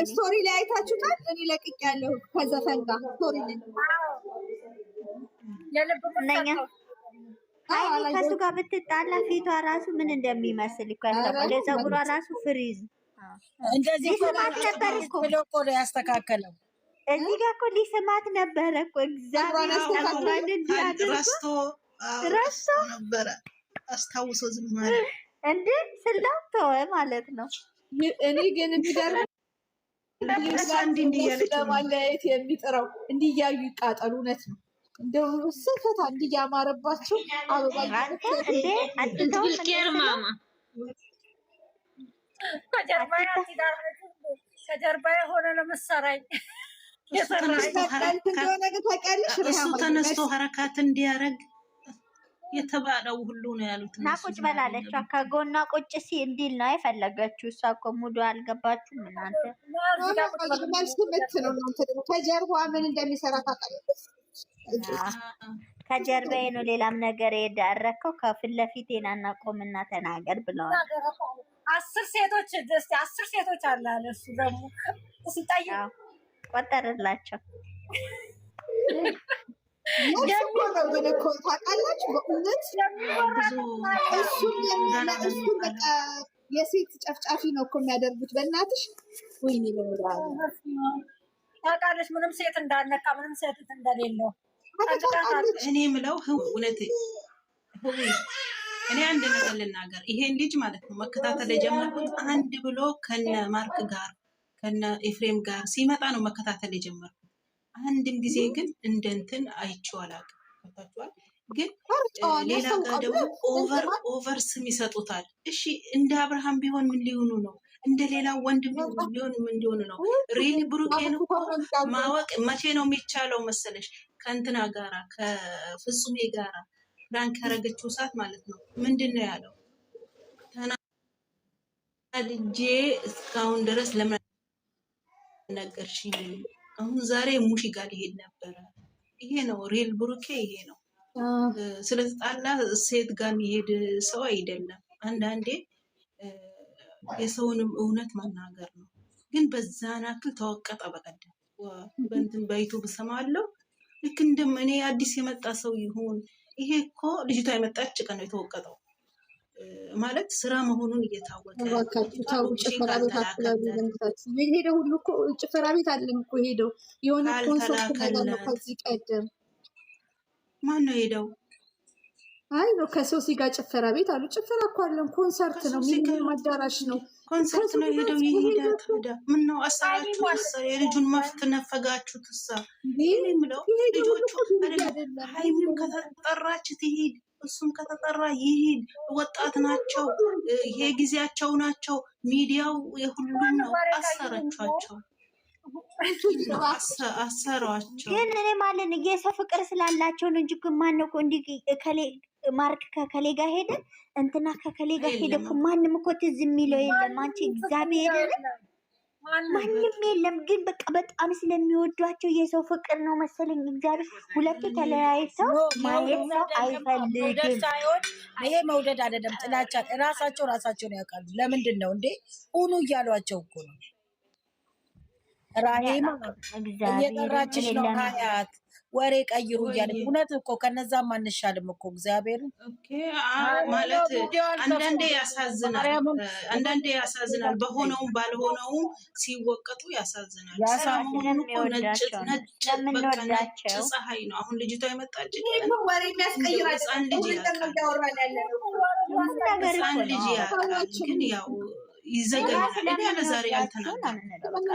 ስቶሪ ላይ አይታችሁታል? እኔ ለቅቄያለሁ ከዘፈን ጋር ስቶሪ ላይ ከሱ ጋር ብትጣላ ፊቷ ራሱ ምን እንደሚመስል እኮ ያስታውቃል። ፀጉሯ ራሱ ፍሪዝ እንደዚህ እኮ ነው ያስተካከለው። እዚህ ጋር እኮ ሊስማት ነበረ እኮ እግዚአብሔር ረስቶ ነበረ አስታውሶ ዝም ማለት እንዴ ስላተወ ማለት ነው። እኔ ግን የሚገርም ለማለያየት የሚጥረው እንዲያዩ ይቃጠሉ። እውነት ነው እንደው ስፈታ እንዲያማረባቸው አበባ እንዴ ማማ ከጀርባ የሆነ ለመሰራኝ እሱ ተነስቶ ሀረካት እንዲያረግ የተባለው ሁሉ ነው ያሉት። እና ቁጭ በላለች ከጎኗ ቁጭ እንዲል ነው የፈለገችው። እሷ እኮ ሙሉ አልገባችሁም እናንተ። መልስ ምት ነው እናንተ ደግሞ ከጀርባ ምን እንደሚሰራ ታውቃለች። ከጀርባዬ ነው ሌላም ነገር የዳረከው ከፊት ለፊቴ ናና ቆምና ተናገር ብለዋል። 10 ሴቶች አለ አለ እሱ ደግሞ ሲጠይቅ ቆጠረላቸው። ግን እኮ ታውቃላችሁ በእውነት እሱን በቃ የሴት ጨፍጫፊ ነው እኮ የሚያደርጉት። በእናትሽ ወይኔ ታውቃለች ምንም ሴት እንዳልነካ ምንም ሴት እንደሌለው። እኔ የምለው እውነት እኔ አንድ ነገር ልናገር። ይሄን ልጅ ማለት ነው መከታተል የጀመርኩት አንድ ብሎ ከነ ማርክ ጋር ከነ ኤፍሬም ጋር ሲመጣ ነው መከታተል የጀመርኩት። አንድም ጊዜ ግን እንደንትን አይቼው አላውቅም። ከታችኋል ግን ሌላ ጋር ደግሞ ኦቨር ስም ይሰጡታል። እሺ እንደ አብርሃም ቢሆን ምን ሊሆኑ ነው? እንደ ሌላ ወንድ ቢሆን ምን ሊሆኑ ነው? ሪሊ ብሩኬን እኮ ማወቅ መቼ ነው የሚቻለው መሰለሽ? ከእንትና ጋራ ከፍጹሜ ጋራ ፕራንክ ያረገችው ሰዓት ማለት ነው። ምንድን ነው ያለው? ተናድጄ እስካሁን ድረስ ለምን ነገርሽኝ? አሁን ዛሬ ሙሺ ጋር ሊሄድ ነበረ። ይሄ ነው ሪል ብሩኬ፣ ይሄ ነው። ስለተጣላ ሴት ጋር የሚሄድ ሰው አይደለም። አንዳንዴ የሰውንም እውነት መናገር ነው። ግን በዛን ያክል ተወቀጠ። በቀደም በእንትን በዩቱብ ሰማለሁ። ልክ እንደም እኔ አዲስ የመጣ ሰው ይሁን ይሄ እኮ ልጅቷ የመጣች ቀን ነው የተወቀጠው። ማለት ስራ መሆኑን እየታወቀ ሄደው ሁሉ እኮ ጭፈራ ቤት አይደለም እኮ ሄደው የሆነ ኮንሰርት ነገር ነው። ከዚህ ቀደም ማን ነው ሄደው? አይ ነው ከሶሲ ጋር ጭፈራ ቤት አሉ። ጭፈራ እኮ አይደለም ኮንሰርት ነው። ሚኒመም አዳራሽ ነው። ኮንሰርት ነው ሄደው ይሄዳል። ታዲያ ምን ነው አሳራችሁ? የልጁን መፍት ነፈጋችሁት። እሳ ምለው ልጆቹ ሃይሚም ከተጠራች ትሄድ እሱም ከተጠራ ይሄድ። ወጣት ናቸው። ይሄ ጊዜያቸው ናቸው። ሚዲያው የሁሉም ነው። አሰራችኋቸው፣ አሰሯቸው። ግን እኔ ማለት የሰው ፍቅር ስላላቸው ነው እንጂ ማን ነው እንዲ ማርክ ከከሌ ጋር ሄደ እንትና ከከሌ ጋር ሄደ እኮ ማንም እኮ ትዝ የሚለው የለም። አንቺ እግዚአብሔር ማንም የለም። ግን በቃ በጣም ስለሚወዷቸው የሰው ፍቅር ነው መሰለኝ። እግዚአብሔር ሁለቱ ተለያይተው ማየት ሰው አይፈልግም። ይሄ መውደድ አይደለም ጥላቻ። ራሳቸውን ያውቃሉ። ለምንድን ነው እንዴ ሁኑ እያሏቸው እኮ ነው። ራሄማ እየጠራችሽ ነው ሀያት ወሬ ቀይሩ እያለ እውነት እኮ ከነዛም አንሻልም እኮ እግዚአብሔር ማለት አንዳንዴ ያሳዝናል። በሆነውም ባልሆነውም ሲወቀጡ ያሳዝናል። ሰላሙን እኮ ነጭ ፀሐይ ነው። አሁን ልጅቷ የመጣች ወሬ የሚያስቀይራል። ህፃን ልጅ ያውቃል። ግን ያው ይዘገኛል። እኔ ለዛሬ አልተናገርኩም።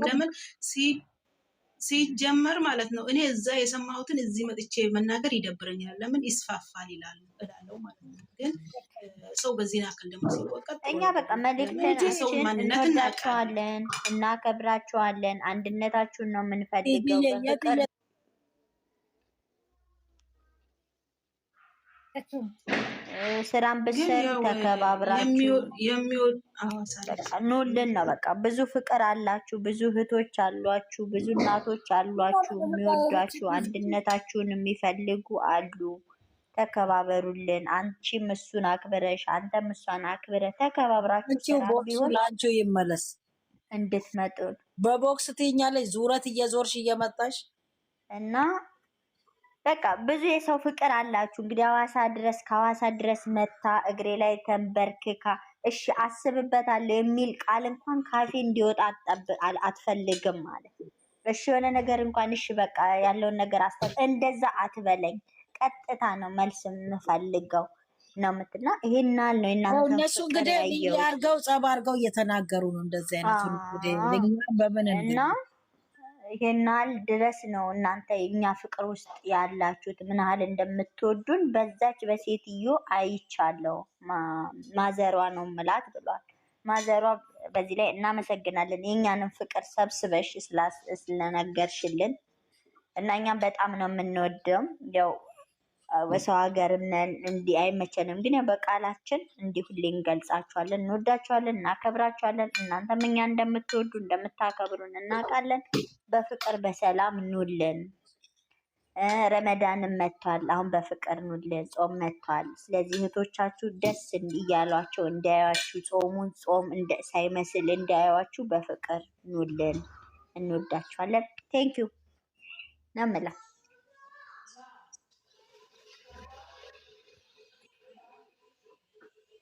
ለምን ሲጀመር ማለት ነው። እኔ እዛ የሰማሁትን እዚህ መጥቼ መናገር ይደብረኛል። ለምን ይስፋፋል ይላሉ እላለሁ ማለት ነው። ግን ሰው በዚህ ያክል ደግሞ ሲወቀጥ እኛ በቃ መልእክታችን እንወዳችኋለን፣ እናከብራችኋለን፣ አንድነታችሁን ነው የምንፈልገው። በፍቅር ስራን ብትሰሩ ተከባብራችሁ ኑልን ነው በቃ። ብዙ ፍቅር አላችሁ፣ ብዙ እህቶች አሏችሁ፣ ብዙ እናቶች አሏችሁ የሚወዷችሁ፣ አንድነታችሁን የሚፈልጉ አሉ። ተከባበሩልን። አንቺም እሱን አክብረሽ አንተም እሷን አክብረ ተከባብራችሁ ቢሆን ላንቺው ይመለስ እንድትመጡ በቦክስ ትይኛለሽ ዙረት እየዞርሽ እየመጣሽ እና በቃ ብዙ የሰው ፍቅር አላችሁ። እንግዲህ ከሐዋሳ ድረስ መታ እግሬ ላይ ተንበርክካ እሺ አስብበታለሁ የሚል ቃል እንኳን ካፌ እንዲወጣ አትፈልግም ማለት ነው። እሺ የሆነ ነገር እንኳን እሺ በቃ ያለውን ነገር እንደዛ አትበለኝ። ቀጥታ ነው መልስ የምፈልገው ነው የምትና ይሄናል ነው እናንተ እነሱ እንግዲህ ያርገው ጸብ አርገው እየተናገሩ ነው እንደዚህ አይነቱ እንግዲህ ለኛ በምን እና ይሄናል ድረስ ነው እናንተ የኛ ፍቅር ውስጥ ያላችሁት ምን ያህል እንደምትወዱን በዛች በሴትዮ አይቻለሁ። ማዘሯ ነው ምላት ብሏል። ማዘሯ በዚህ ላይ እናመሰግናለን የኛንም ፍቅር ሰብስበሽ ስለነገርሽልን እና እኛም በጣም ነው የምንወደው። ያው በሰው ሀገርም ነን እንዲህ አይመቸንም፣ ግን ያው በቃላችን እንዲህ ሁሌ እንገልጻችኋለን። እንወዳችኋለን፣ እናከብራችኋለን። እናንተም እኛ እንደምትወዱ እንደምታከብሩን እናውቃለን። በፍቅር በሰላም ኑልን። ረመዳንም መጥቷል። አሁን በፍቅር ኑልን። ጾም መጥቷል። ስለዚህ እህቶቻችሁ ደስ እያሏቸው እንዳያዋችሁ ጾሙን ጾም ሳይመስል እንዳያዋችሁ በፍቅር ኑልን። እንወዳችኋለን። ቴንኪዩ ነው የምለው።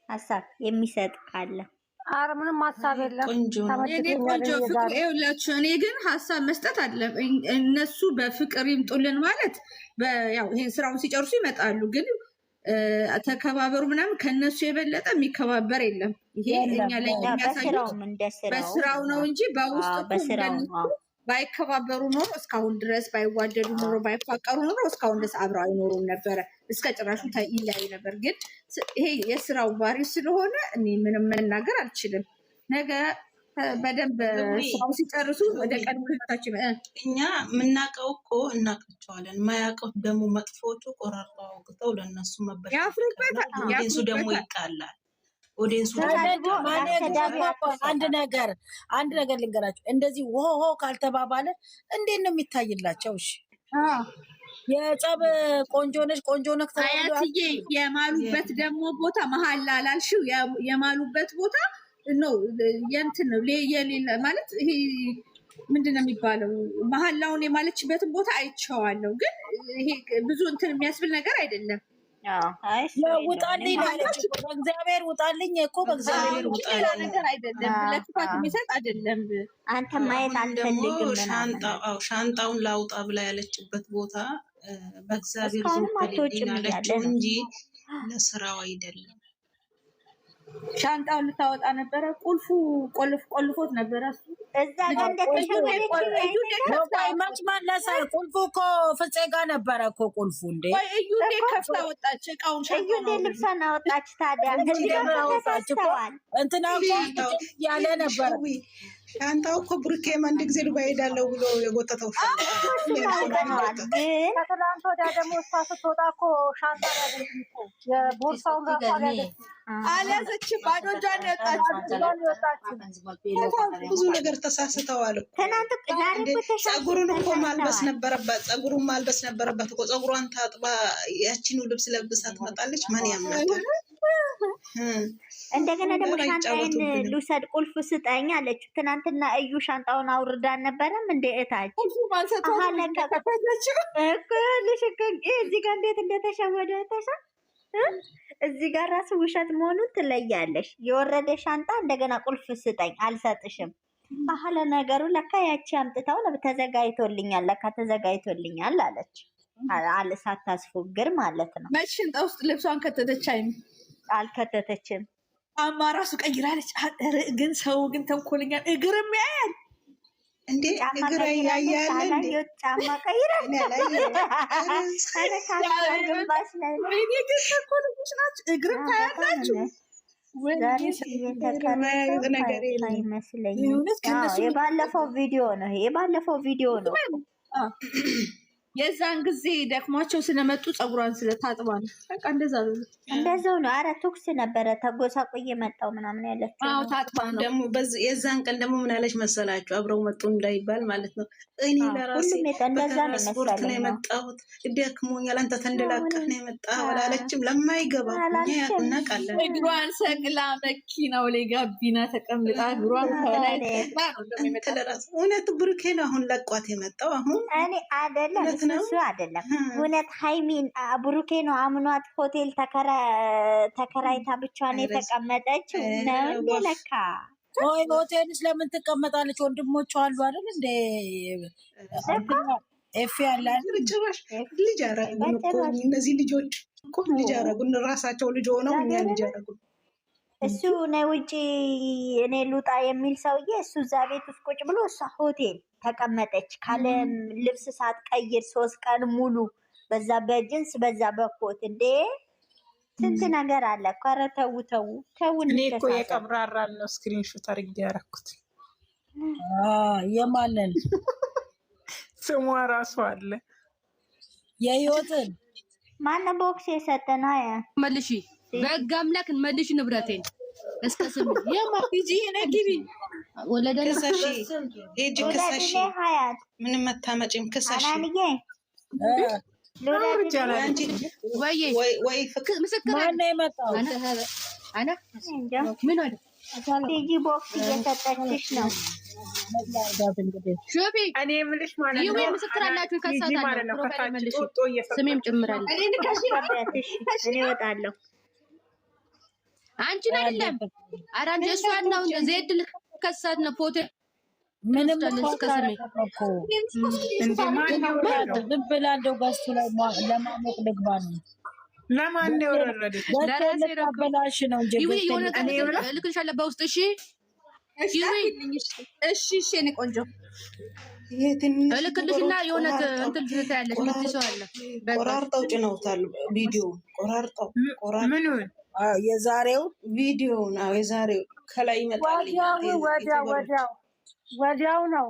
ሀሳብ የሚሰጥ ካለ ኧረ ምንም ሀሳብ የለም። ቆንጆ ፍቅር ይኸውላችሁ፣ እኔ ግን ሀሳብ መስጠት አለ። እነሱ በፍቅር ይምጡልን ማለት ያው ይሄን ስራውን ሲጨርሱ ይመጣሉ። ግን ተከባበሩ ምናምን ከነሱ የበለጠ የሚከባበር የለም። ይሄ እኛ ላይ የሚያሳዩት በስራው ነው እንጂ በውስጥ ባይከባበሩ ኖሮ እስካሁን ድረስ ባይዋደዱ ኖሮ ባይፋቀሩ ኖሮ እስካሁን ድረስ አብረው አይኖሩም ነበረ። እስከ ጭራሹ ይለያዩ ነበር። ግን ይሄ የስራው ባህሪ ስለሆነ እኔ ምንም መናገር አልችልም። ነገ በደንብ ስራው ሲጨርሱ ወደ ቀድሞ ህይወታችን እኛ የምናውቀው እኮ እናውቃቸዋለን። የማያውቀው ደግሞ መጥፎቹ ቆራርጠው አውጥተው ለእነሱ መበሻ ኦዲንሱ ደግሞ ይቃላል። ኦዲንሱ አንድ ነገር ልንገራቸው። እንደዚህ ውሆ ካልተባባለ እንዴት ነው የሚታይላቸው? እሺ የጸብ ቆንጆ ነች አያትዬ የማሉበት ደግሞ ቦታ መሀል ላላልሽው የማሉበት ቦታ ነው የእንትን ነው የሌለ ማለት ይሄ ምንድን ነው የሚባለው? መሀላውን የማለችበትን ቦታ አይቼዋለሁ። ግን ይሄ ብዙ እንትን የሚያስብል ነገር አይደለም። ውጣልኝ ማለች በእግዚአብሔር ውጣልኝ እኮ በእግዚአብሔር ሌላ ነገር አይደለም። ለክፋት የሚሰጥ አይደለም። አንተ ማየት አልፈልግም። ሻንጣውን ላውጣ ብላ ያለችበት ቦታ በእግዚአብሔር ዙ ያለችው እንጂ ለስራው አይደለም። ሻንጣውን ልታወጣ ነበረ። ቆልፎት ነበረ። እሱ እዛ ጋር መች መለሰ? ቁልፉ እኮ ፍፄ ጋር ነበረ እኮ ቁልፉ። እንዴ እዩ ከፍታ ወጣች። እቃውን ልብሷን አወጣች። ታዲያ ተሳስተዋል። እንትና ያለ ነበረ። ሻንጣው እኮ ብሩኬ አንድ ጊዜ ዱባይ ሄዳለሁ ብሎ የጎተተው ከትናንት ወዲያ ደግሞ እሷ ስትወጣ እኮ ሻንጣ ያገኝ የቦርሳውን ራሱ አልያዘችም። ባዶ እጇን የወጣችው ብዙ ነገር ተሳስተዋል እኮ። ፀጉሩን እኮ ማልበስ ነበረባት። ፀጉሩን ማልበስ ነበረባት እኮ። ፀጉሯን ታጥባ ያቺኑ ልብስ ለብሳ ትመጣለች። ማን ያምናታል? እንደገና ደግሞ ሻንጣዬን ልውሰድ ቁልፍ ስጠኝ አለችው። ትናንትና እዩ ሻንጣውን አውርዳን ነበረም እንደ እታች እዚህ ጋር እንዴት እንደተሸወደ ተሻ እዚህ ጋር ራሱ ውሸት መሆኑን ትለያለሽ። የወረደ ሻንጣ እንደገና ቁልፍ ስጠኝ አልሰጥሽም። ባህለ ነገሩ ለካ ያቺ አምጥታው ተዘጋጅቶልኛል፣ ለካ ተዘጋጅቶልኛል አለች። ሳታስፎግር ማለት ነው። መች ሽንጣ ውስጥ ልብሷን ከተተች? አልከተተችም። ጫማ ራሱ ቀይራለች። ግን ሰው ግን ተንኮለኛ እግርም ያያል እንዴ! እግር ያያል እንዴ! ጫማ ቀይራለች። እግርም ታያላችሁ። የባለፈው ቪዲዮ ነው። የዛን ጊዜ ደክሟቸው ስለመጡ ፀጉሯን ስለታጥባ ነው። በቃ እንደዛ ነው። እንደዛው ነው። አረ ቶክስ ነበረ ተጎሳቆ እየመጣው ምናምን ያለችው። አዎ ታጥባ ነው። ደግሞ የዛን ቀን ደግሞ ምን አለች መሰላችሁ? አብረው መጡ እንዳይባል ማለት ነው። እኔ ለራሴ በትራንስፖርት ነው የመጣሁት፣ ደክሞኛል፣ አንተ ተንደላቀህ ነው የመጣኸው አላለችም። ለማይገባ እናውቃለን። እግሯን ሰቅላ መኪናው ላይ ጋቢና ተቀምጣ እግሯን ከላይ እውነት ብሩኬ ነው አሁን ለቋት የመጣው። አሁን እኔ አይደለም እሱ አይደለም እውነት ሃይሚን ብሩኬ ነው አምኗት ሆቴል ተከራይታ ብቻዋን የተቀመጠች ነው እንደ ለካ። ወይ ሆቴልስ ለምን ትቀመጣለች? ወንድሞቿ አሉ አይደል እንደ ኤፍ ያለ ጭራሽ ልጅ አረጉን እኮ እነዚህ ልጆች እኮ ልጅ አረጉን። ራሳቸው ልጅ ሆነው እኛ ልጅ አረጉን። እሱ ነው ውጪ እኔ ልውጣ የሚል ሰውዬ እሱ እዛ ቤት ውስጥ ቁጭ ብሎ እሷ ሆቴል ተቀመጠች ካለ ልብስ ሳትቀይር 3 ቀን ሙሉ በዛ በጅንስ በዛ በኮት እንዴ ስንት ነገር አለ እኮ። ኧረ ተው ተው ተው። እኔ እኮ የቀብራራን ነው ስክሪንሾት አድርጌ ያደረኩት። የማንን ስሟ ራሱ አለ የህይወትን ማነው ቦክስ የሰጠና ያ መልሺ በህግ አምላክ መልሺ ንብረቴን እስከ ስም የማቲጂ ነግቢ ወለደ ከሰሺ ሄጅ ከሰሺ ምንም መታመጪም ከሰሺ አናንዬ ወይ ፍቅር ምስክር ማን የመጣው አና ምን አለ ቲጂ ቦክስ እየሰጠችሽ ነው። ሾቢ እኔ የምልሽ ማለት ነው። ይሄ ምስክር አላችሁ ከሳታለሁ ፕሮፋይል መልሽ ስሜም ጭምራለሁ። እኔ እወጣለሁ። አንቺን አይደለም አራንጀ እሷን ነው ዜድ ልከሳት ነው ፎቶ ምንም ከስሜ ዝም ብላ እንደው ጋስቱ ላይ ለማሞቅ ልግባ ነው። ለማን ነው የወረደች? ለራሴ ነው እንጂ ይሄ የሆነ ልክልሻለሁ በውስጥ። እሺ እሺ እኔ ቆንጆ ልክልሽና የሆነ እንትን ትያለሽ ምትሰው አለ ቆራርጠው ጭነውታል። ቪዲዮ ቆራርጠው ምኑን የዛሬው ቪዲዮ ነው የዛሬው ከላይ ይመጣል። ወዲያው ነው።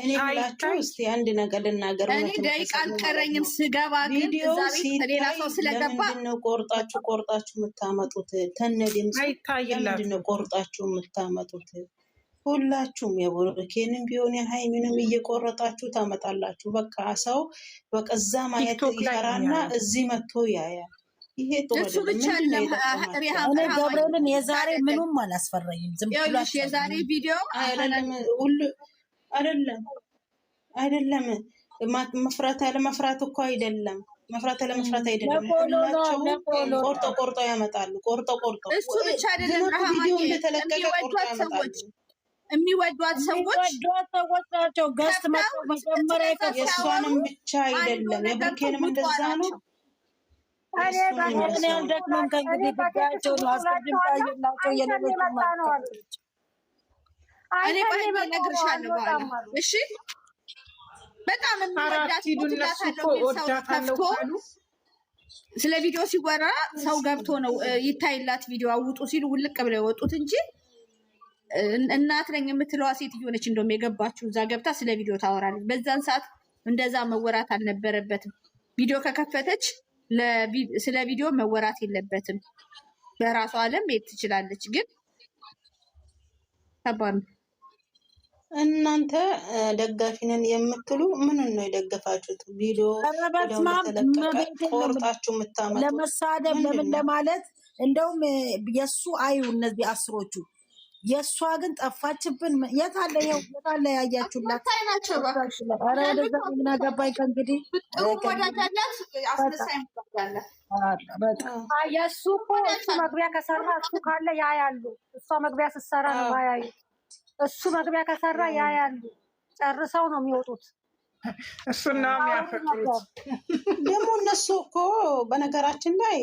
እኔ ብላችሁ እስቲ አንድ ነገር ልናገር። እኔ ደቂቃ አልቀረኝም ስገባ ግን እዛ ቤት ሌላ ሰው ስለገባ ምንድነው ቆርጣችሁ የምታመጡት? ተነድምጽ ምንድነው ቆርጣችሁ የምታመጡት? ሁላችሁም የቦርኬንም ቢሆን የሃይሚንም እየቆረጣችሁ ታመጣላችሁ። በቃ ሰው በቀዛ ማየት ይፈራና እዚህ መጥቶ ያያል። ይሄ እሱ ብቻ እኔ ገብርኤልን የዛሬ ምኑም አላስፈራኝም። ዝም ብላሽ የዛሬ ቪዲዮ አይደለም መፍራት ያለ መፍራት እኮ አይደለም። መፍራት ያለ መፍራት አይደለም። ሁላቸው ቆርጦ ያመጣሉ። ቆርጦ እሱ ብቻ አይደለም። ቪዲዮ እንደተለቀቀ ቆርጦ ያመጣሉ። የሚወዷት ሰዎች ናቸው። ገስት መጀመሪያ የእሷንም ብቻ አይደለም የብሩኬንም እንደዛ ነው። እኔ እነግርሻለሁ በኋላ እሺ። በጣም ስለ ቪዲዮ ሲወራ ሰው ገብቶ ነው ይታይላት ቪዲዮ አውጡ ሲሉ ውልቅ ብለው የወጡት እንጂ እናት ነኝ የምትለዋ ሴትዮ ነች እንደውም የገባችው እዛ ገብታ ስለ ቪዲዮ ታወራለች። በዛን ሰዓት እንደዛ መወራት አልነበረበትም። ቪዲዮ ከከፈተች ስለ ቪዲዮ መወራት የለበትም። በራሷ ዓለም መሄድ ትችላለች። ግን ከባድ ነው። እናንተ ደጋፊ ነን የምትሉ ምንን ነው የደገፋችሁት? ቪዲዮ ቆርጣችሁ የምታመጡት ለመሳደብ ለምን ለማለት እንደውም የእሱ አዩ እነዚህ አስሮቹ የእሷ ግን ጠፋችብን። የታለ ይኸው የታለ ያያችሁላት ናቸው። ኧረ ወደዛ ምን አገባኝ ከእንግዲህ የእሱ እኮ እሱ መግቢያ ከሰራ እሱ ካለ ያያሉ። እሷ መግቢያ ስትሰራ ነው ያያዩ። እሱ መግቢያ ከሰራ ያያሉ። ጨርሰው ነው የሚወጡት። እሱና የሚያፈቅሩት ደግሞ እነሱ እኮ በነገራችን ላይ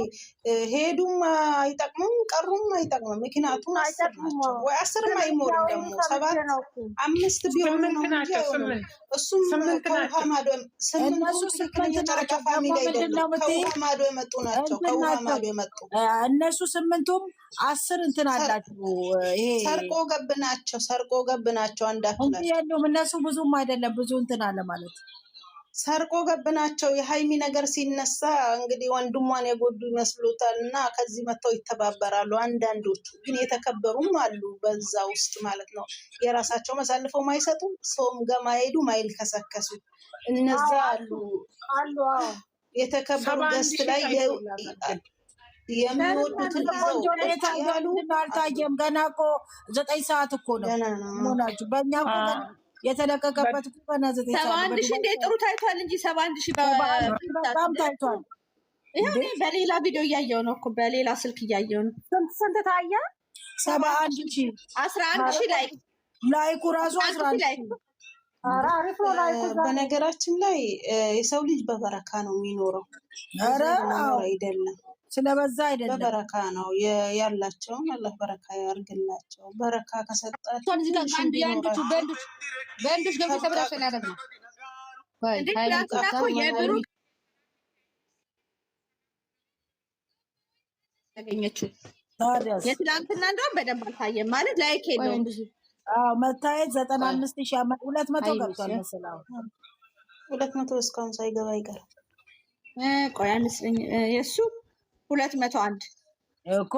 ሄዱም አይጠቅሙም ቀሩም አይጠቅሙም። ምክንያቱም 10 ናቸው ወይ 10 አይሞሉም። ደግሞ 7 5 ቢሆኑ ነው እንጂ እሱም ከውሃ ማዶ 8 የጨረቃ ፋሚሊ አይደለም። ከውሃ ማዶ የመጡ ናቸው። ከውሃ ማዶ የመጡ እነሱ 8ቱም 10 እንትን አላችሁ። ይሄ ሰርቆ ገብ ናቸው። አንዳችሁ እነሱ ብዙም አይደለም ብዙ እንትን አለ ማለት ሰርቆ ገብ ናቸው። የሀይሚ ነገር ሲነሳ እንግዲህ ወንድሟን የጎዱ ይመስሉታል እና ከዚህ መጥተው ይተባበራሉ። አንዳንዶቹ ግን የተከበሩም አሉ በዛ ውስጥ ማለት ነው። የራሳቸው መሳልፈው ማይሰጡ ሰውም ጋር ማይሄዱ ማይልከሰከሱ እነዛ አሉ። የተከበሩ ገስት ላይ የሚወዱትን ይዘው ያሉ አልታየም። ገና እኮ 9 ሰዓት እኮ ነው ሆናችሁ በእኛ እኮ የተለቀቀበት እኮ ገና 9 ሰዓት 71 ሺህ እንደ ጥሩ ታይቷል እንጂ 71 ሺህ በጣም ታይቷል። ይሄ በሌላ ቪዲዮ እያየው ነው እኮ በሌላ ስልክ እያየው ነው። ስንት ታየ? 71 ሺህ 11 ሺህ ላይኩ ራሱ 11 ሺህ። በነገራችን ላይ የሰው ልጅ በበረካ ነው የሚኖረው። ኧረ አይደለም ስለበዛ አይደለም፣ በበረካ ነው ያላቸውን አላህ በረካ ያርግላቸው። በረካ ከሰጣቸው በእንዶች ገብቶ ተብራሽ ያደረግ ነው ያገኘችው። የትላንትና እንደውም በደንብ አልታየም ማለት ላይክ የለውም ብዙ። መታየት 95,000 200 ገብቷል መሰለኝ። 200 እስካሁን ሳይገባ አይቀርም። ቆይ አንስልኝ የሱ 201 እኮ